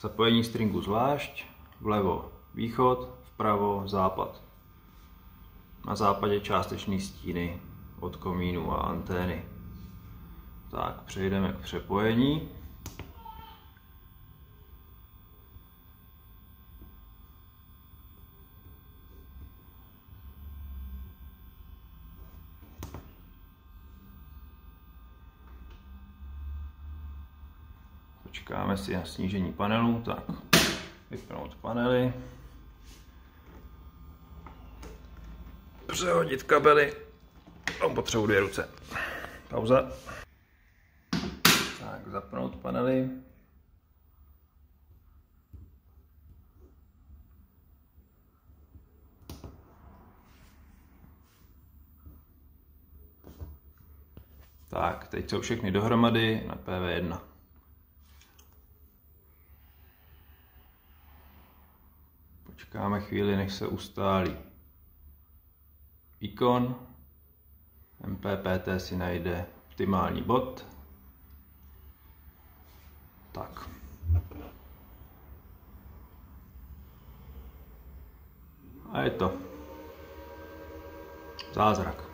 Zapojení stringu zvlášť, vlevo východ, vpravo západ. Na západě částečný stíny od komínu a antény. Tak, přejdeme k přepojení. Počkáme si na snížení panelu, tak vypnout panely, přehodit kabely, tam potřebuji 2 ruce, pauza, tak zapnout panely, tak teď jsou všechny dohromady na PV1. Počkáme chvíli, než se ustálí výkon. MPPT si najde optimální bod. Tak. A je to. Zázrak.